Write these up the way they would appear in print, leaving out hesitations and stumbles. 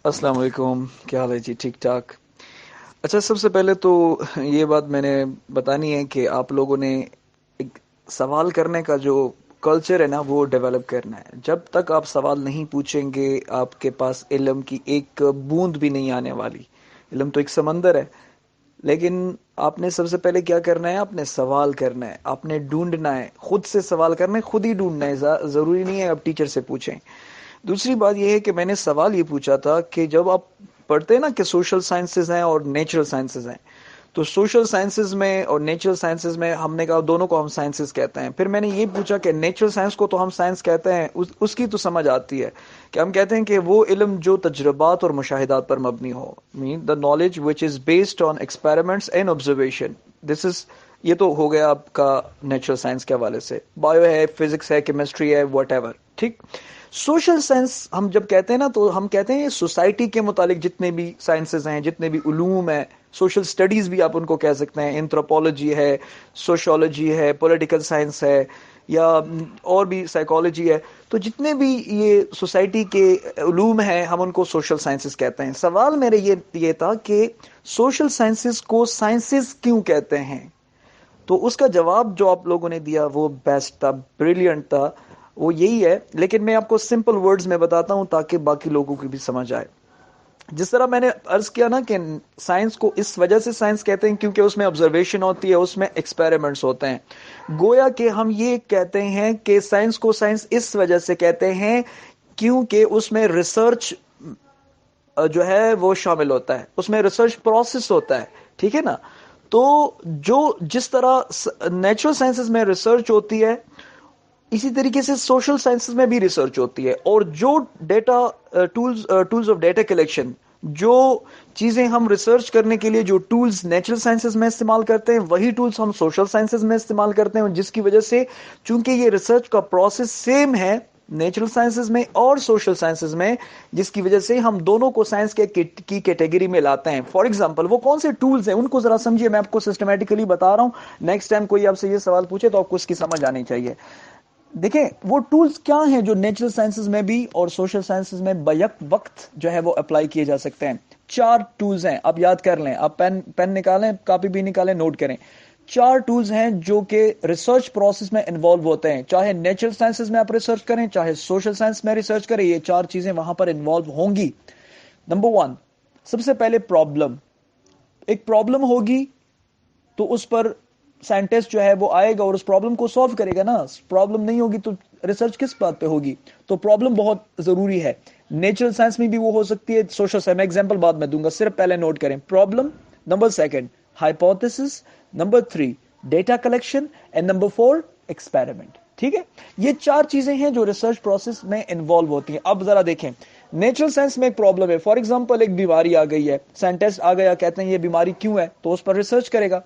السلام علیکم، کیا حال ہے جی؟ ٹھیک ٹھاک. اچھا، سب سے پہلے تو یہ بات میں نے بتانی ہے کہ آپ لوگوں نے ایک سوال کرنے کا جو کلچر ہے نا وہ ڈیولپ کرنا ہے. جب تک آپ سوال نہیں پوچھیں گے آپ کے پاس علم کی ایک بوند بھی نہیں آنے والی. علم تو ایک سمندر ہے، لیکن آپ نے سب سے پہلے کیا کرنا ہے؟ آپ نے سوال کرنا ہے، آپ نے ڈھونڈنا ہے، خود سے سوال کرنا ہے، خود ہی ڈھونڈنا ہے. ضروری نہیں ہے آپ ٹیچر سے پوچھیں. دوسری بات یہ ہے کہ میں نے سوال یہ پوچھا تھا کہ جب آپ پڑھتے ہیں نا کہ سوشل سائنسز ہیں اور نیچرل سائنسز ہیں، تو سوشل سائنسز میں اور نیچرل سائنسز میں ہم نے کہا دونوں کو ہم سائنسز کہتے ہیں. پھر میں نے یہ پوچھا کہ نیچرل سائنس کو تو ہم سائنس کہتے ہیں، اس کی تو سمجھ آتی ہے کہ ہم کہتے ہیں کہ وہ علم جو تجربات اور مشاہدات پر مبنی ہو. Mean the knowledge which is based on experiments and observation. This is یہ تو ہو گیا آپ کا نیچرل سائنس کے حوالے سے. بایو ہے، فزکس ہے، کیمسٹری ہے، واٹ ایور. ٹھیک. سوشل سائنس ہم جب کہتے ہیں نا تو ہم کہتے ہیں سوسائٹی کے متعلق جتنے بھی سائنسز ہیں، جتنے بھی علوم ہیں، سوشل سٹڈیز بھی آپ ان کو کہہ سکتے ہیں. اینتھروپولوجی ہے، سوشولوجی ہے، پولیٹیکل سائنس ہے، یا اور بھی سائیکالوجی ہے. تو جتنے بھی یہ سوسائٹی کے علوم ہیں ہم ان کو سوشل سائنسز کہتے ہیں. سوال میرے یہ تھا کہ سوشل سائنسز کو سائنسز کیوں کہتے ہیں؟ تو اس کا جواب جو آپ لوگوں نے دیا وہ بیسٹ تھا، بریلینٹ تھا. وہ یہی ہے، لیکن میں آپ کو سمپل ورڈز میں بتاتا ہوں تاکہ باقی لوگوں کی بھی سمجھ آئے. جس طرح میں نے عرض کیا نا کہ سائنس کو اس وجہ سے سائنس کہتے ہیں کیونکہ اس میں آبزرویشن ہوتی ہے، اس میں ایکسپیریمنٹس ہوتے ہیں. گویا کہ ہم یہ کہتے ہیں کہ سائنس کو سائنس اس وجہ سے کہتے ہیں کیونکہ اس میں ریسرچ جو ہے وہ شامل ہوتا ہے، اس میں ریسرچ پروسیس ہوتا ہے. ٹھیک ہے نا؟ تو جس طرح نیچرل سائنسز میں ریسرچ ہوتی ہے، اسی طریقے سے سوشل سائنسز میں بھی ریسرچ ہوتی ہے. اور جو data tools of data collection, جو چیزیں ہم ریسرچ کرنے کے لیے جو ٹولز نیچرل سائنسز میں استعمال کرتے ہیں وہی ٹولز ہم سوشل سائنسز میں استعمال کرتے ہیں. جس کی وجہ سے چونکہ یہ ریسرچ کا پروسیس سیم ہے نیچرل سائنسز میں اور سوشل سائنسز میں، جس کی وجہ سے ہم دونوں کو سائنس کی کیٹیگری میں لاتے ہیں. فار ایگزامپل وہ کون سے ٹولز ہیں ان کو ذرا سمجھیے. میں آپ کو سسٹمیٹیکلی بتا رہا ہوں، نیکسٹ ٹائم کوئی آپ سے یہ سوال پوچھے تو آپ کو اس کی سمجھ آنی چاہیے. دیکھیں وہ ٹولز کیا ہیں جو نیچرل سائنسز میں بھی اور سوشل سائنسز میں بیک وقت جو ہے وہ اپلائی کیے جا سکتے ہیں. 4 ٹولز ہیں، آپ یاد کر لیں. آپ پین نکالیں، کاپی بھی نکالیں، نوٹ کریں. 4 ٹولز ہیں جو کہ ریسرچ پروسیس میں انوالو ہوتے ہیں. چاہے نیچرل سائنسز میں آپ ریسرچ کریں، چاہے سوشل سائنس میں ریسرچ کریں، یہ 4 چیزیں وہاں پر انوالو ہوں گی. نمبر 1، سب سے پہلے پرابلم. ایک پرابلم ہوگی تو اس پر سائنٹسٹ جو ہے وہ آئے گا اور اس پرابلم کو سالو کرے گا نا. پرابلم نہیں ہوگی تو ریسرچ کس بات پہ ہوگی؟ تو پرابلم بہت ضروری ہے. نیچرل سائنس میں بھی وہ ہو سکتی ہے، سوشل سائنس میں. ایگزامپل بعد میں دوں گا، صرف پہلے نوٹ کریں problem. Number 2 hypothesis. Number 3 data collection. And number 4 experiment. ٹھیک ہے، یہ 4 چیزیں ہیں جو ریسرچ پروسیس میں انوالو ہوتی ہیں. اب ذرا دیکھیں نیچرل سائنس میں ایک پرابلم ہے. فار ایگزامپل ایک بیماری آ گئی ہے، سائنٹسٹ آ گیا، کہتے ہیں یہ بیماری کیوں ہے، تو اس پر ریسرچ کرے گا.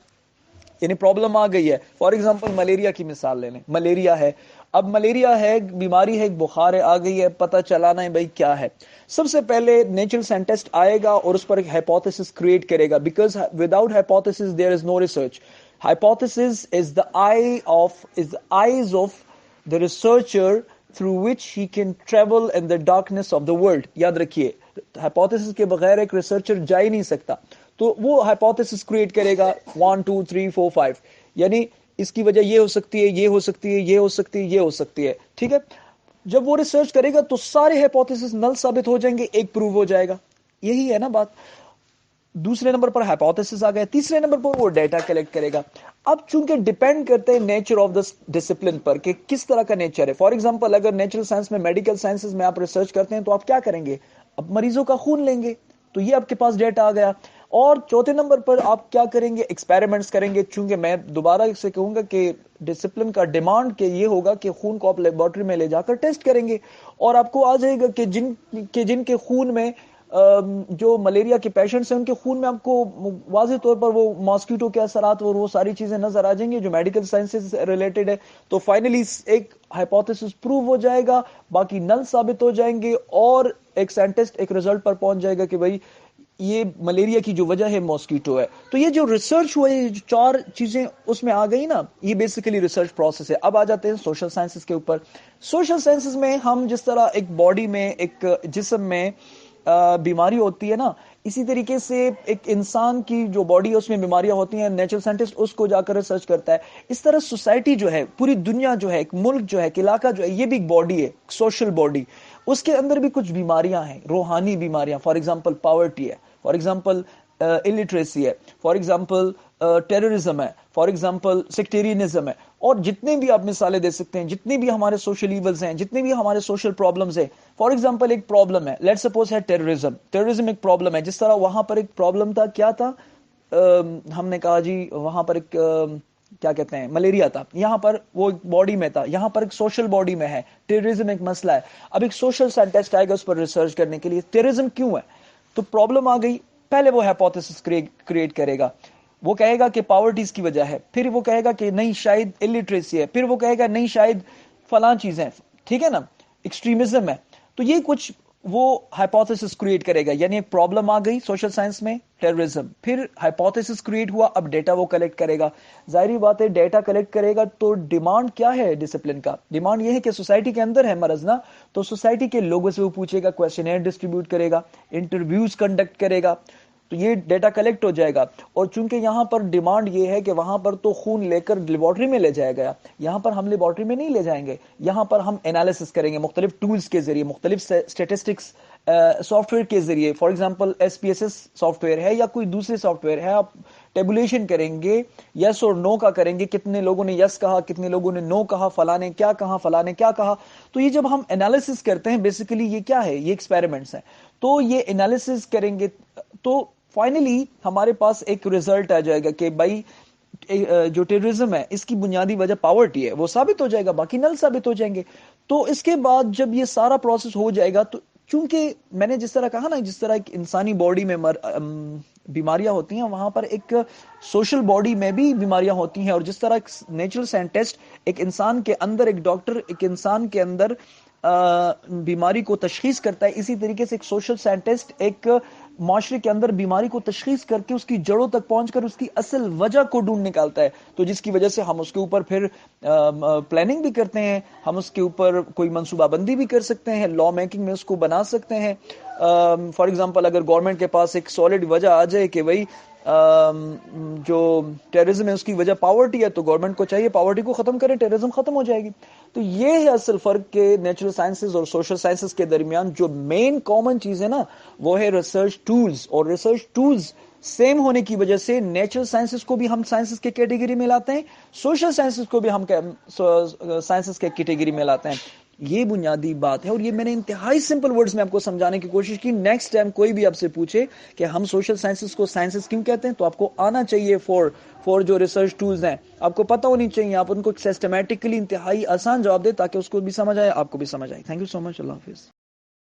یعنی پرابلم آ گئی ہے. فار ایگزامپل ملیریا کی مثال لے لیں. ملیریا ہے، اب ملیریا ہے، بیماری ہے، بخار ہے، آ گئی ہے، پتہ چلانا ہے بھائی کیا ہے. سب سے پہلے نیچرل سائنٹسٹ آئے گا اور اس پر ایک ہائپوتھیسس کریٹ کرے گا، because without hypothesis there is no research. Hypothesis is the eyes of the researcher through which he can travel in the darkness of the world. یاد رکھیے ہائپوتھیسس کے بغیر ایک ریسرچر جا ہی نہیں سکتا. تو وہ ہائپوتھیسس کریٹ کرے گا 1 2 3 4 5، یعنی اس کی وجہ یہ ہو سکتی ہے، یہ ہو سکتی ہے، یہ ہو سکتی ہے، یہ ہو سکتی ہے. ٹھیک ہے، جب وہ ریسرچ کرے گا تو سارے ہائپوتھیسس نل ثابت ہو جائیں گے، ایک پروو ہو جائے گا. یہی ہے نا بات. دوسرے نمبر پر ہائپوتھیسس آ گیا. تیسرے نمبر پر وہ ڈیٹا کلیکٹ کرے گا. اب چونکہ ڈیپینڈ کرتے ہیں نیچر آف دا ڈسپلن پر کہ کس طرح کا نیچر ہے. فار ایگزامپل اگر نیچرل سائنس میں، میڈیکل سائنسز میں آپ ریسرچ کرتے ہیں تو آپ کیا کریں گے؟ اب مریضوں کا خون لیں گے، تو یہ آپ کے پاس ڈیٹا آ گیا. اور چوتھے نمبر پر آپ کیا کریں گے؟ ایکسپیریمنٹس کریں گے. چونکہ میں دوبارہ اس سے کہوں گا کہ ڈسپلن کا ڈیمانڈ کہ یہ ہوگا کہ خون کو آپ لیبورٹری میں لے جا کر ٹیسٹ کریں گے، اور آپ کو آ جائے گا کہ جن کے خون میں جو ملیریا کے پیشنٹس ہیں ان کے خون میں آپ کو واضح طور پر وہ ماسکیٹو کے اثرات اور وہ ساری چیزیں نظر آ جائیں گی جو میڈیکل سائنسز ریلیٹڈ ہے. تو فائنلی ایک ہائپوتھیسس پروو ہو جائے گا، باقی نل ثابت ہو جائیں گے، اور ایک سائنٹسٹ ایک رزلٹ پر پہنچ جائے گا کہ بھائی یہ ملیریا کی جو وجہ ہے ماسکیٹو ہے. تو یہ جو ریسرچ ہوا ہے، جو 4 چیزیں اس میں آ گئی نا، یہ بیسیکلی ریسرچ پروسیس ہے. اب آ جاتے ہیں سوشل سائنسز کے اوپر. سوشل سائنسز میں ہم جس طرح ایک باڈی میں، ایک جسم میں بیماری ہوتی ہے نا، اسی طریقے سے ایک انسان کی جو باڈی ہے اس میں بیماریاں ہوتی ہیں، نیچرل سائنٹسٹ اس کو جا کر ریسرچ کرتا ہے. اس طرح سوسائٹی جو ہے، پوری دنیا جو ہے، ایک ملک جو ہے، ایک علاقہ جو ہے، یہ بھی ایک باڈی ہے، سوشل باڈی. اس کے اندر بھی کچھ بیماریاں ہیں، روحانی بیماریاں. فار ایگزامپل پاورٹی ہے، فار ایگزامپل الٹریسی ہے، فار ایگزامپل ٹیررزم ہے، فار ایگزامپل سیکٹیرینزم ہے، اور جتنے بھی آپ مثالیں دے سکتے ہیں، جتنے بھی ہمارے سوشل ایولز ہیں، جتنے بھی ہمارے سوشل پرابلمز ہیں. فار ایگزامپل ایک پرابلم ہے، لیٹ سپوز ہے ٹیررزم ایک پرابلم ہے. جس طرح وہاں پر ایک پرابلم تھا، کیا تھا؟ ہم نے کہا جی وہاں پر ایک کیا کہتے ہیں، ملیریا تھا. یہاں پر وہ ایک باڈی میں تھا، یہاں پر ایک سوشل باڈی میں ہے. ٹیررزم ایک مسئلہ ہے. اب ایک سوشل سائنٹسٹ آئے گا اس پر ریسرچ کرنے کے لیے، ٹیررزم کیوں ہے؟ تو پرابلم آ گئی. پہلے وہ ہائپوتھیسس کریٹ کرے گا. وہ کہے گا کہ پاورٹیز کی وجہ ہے، پھر وہ کہے گا کہ نہیں شاید الٹریسی ہے، پھر وہ کہے گا نہیں شاید فلاں چیزیں، ٹھیک ہے نا، ایکسٹریمزم ہے. تو یہ کچھ وہ ہائپوتھیسس کریٹ کرے گا. یعنی ایک پرابلم آ گئی سوشل سائنس میں، ٹیررزم، پھر ہائپوتھیسس کریٹ ہوا، اب ڈیٹا وہ کلیکٹ کرے گا. ظاہری بات ہے ڈیٹا کلیکٹ کرے گا تو ڈیمانڈ کیا ہے ڈسپلن کا؟ ڈیمانڈ یہ ہے کہ سوسائٹی کے اندر ہے مرض نا، تو سوسائٹی کے لوگوں سے وہ پوچھے گا، کویسچنئر ڈسٹریبیوٹ کرے گا، انٹرویوز کنڈکٹ کرے گا. تو یہ ڈیٹا کلیکٹ ہو جائے گا. اور چونکہ یہاں پر ڈیمانڈ یہ ہے کہ وہاں پر تو خون لے کر لیبارٹری میں لے جایا گیا، یہاں پر ہم لیبارٹری میں نہیں لے جائیں گے. یہاں پر ہم انالیسس کریں گے مختلف ٹولز کے ذریعے، مختلف اسٹیٹسٹکس سافٹ ویئر کے ذریعے. For example SPSS soft where ہے یا کوئی دوسرے سافٹ ویئر ہے، آپ ٹیبولیشن کریں گے، یس اور نو کا کریں گے، کتنے لوگوں نے یس کہا، کتنے لوگوں نے نو کہا، فلاں نے کیا کہا، فلاں نے کیا کہا. تو یہ جب ہم انالیسس کرتے ہیں، بیسیکلی یہ کیا ہے، یہ ایکسپیریمنٹس ہیں. تو یہ انالیسس کریں گے تو فائنلی ہمارے پاس ایک ریزلٹ آ جائے گا کہ بھائی جو ٹیررزم ہے اس کی بنیادی وجہ پاورٹی ہے، وہ ثابت ہو جائے گا، باقی نل ثابت ہو جائیں گے. تو اس کے بعد جب یہ سارا پروسیس ہو جائے گا، تو چونکہ میں نے جس طرح کہا نا، جس طرح ایک انسانی باڈی میں بیماریاں ہوتی ہیں، وہاں پر ایک سوشل باڈی میں بھی بیماریاں ہوتی ہیں. اور جس طرح ایک نیچرل سائنٹسٹ ایک انسان کے اندر، ایک ڈاکٹر ایک انسان کے اندر بیماری کو تشخیص کرتا ہے، اسی طریقے سے ایک سوشل سائنٹسٹ ایک معاشرے کے اندر بیماری کو تشخیص کر کے اس کی جڑوں تک پہنچ کر اس کی اصل وجہ کو ڈھونڈ نکالتا ہے. تو جس کی وجہ سے ہم اس کے اوپر پھر پلاننگ بھی کرتے ہیں، ہم اس کے اوپر کوئی منصوبہ بندی بھی کر سکتے ہیں، لا میکنگ میں اس کو بنا سکتے ہیں. فار ایگزامپل اگر گورنمنٹ کے پاس ایک سالڈ وجہ آ جائے کہ بھائی جو ٹیررزم ہے اس کی وجہ پاورٹی ہے، تو گورنمنٹ کو چاہیے پاورٹی کو ختم کرے، ٹیررزم ختم ہو جائے گی. تو یہ ہے اصل فرق کے نیچرل سائنسز اور سوشل سائنسز کے درمیان. جو مین کامن چیز ہے نا، وہ ہے ریسرچ ٹولز. اور ریسرچ ٹولز سیم ہونے کی وجہ سے نیچرل سائنسز کو بھی ہم سائنسز کے کیٹیگری میں لاتے ہیں، سوشل سائنسز کو بھی ہم سائنسز کے کیٹیگری میں لاتے ہیں. یہ بنیادی بات ہے، اور یہ میں نے انتہائی سمپل ورڈز میں آپ کو سمجھانے کی کوشش کی. نیکسٹ ٹائم کوئی بھی آپ سے پوچھے کہ ہم سوشل سائنسز کو سائنسز کیوں کہتے ہیں، تو آپ کو آنا چاہیے فور جو ریسرچ ٹولز ہیں آپ کو پتہ ہونی چاہیے. آپ ان کو سسٹمیٹکلی انتہائی آسان جواب دیں تاکہ اس کو بھی سمجھ آئے، آپ کو بھی سمجھ آئے. تھینک یو سو مچ. اللہ حافظ.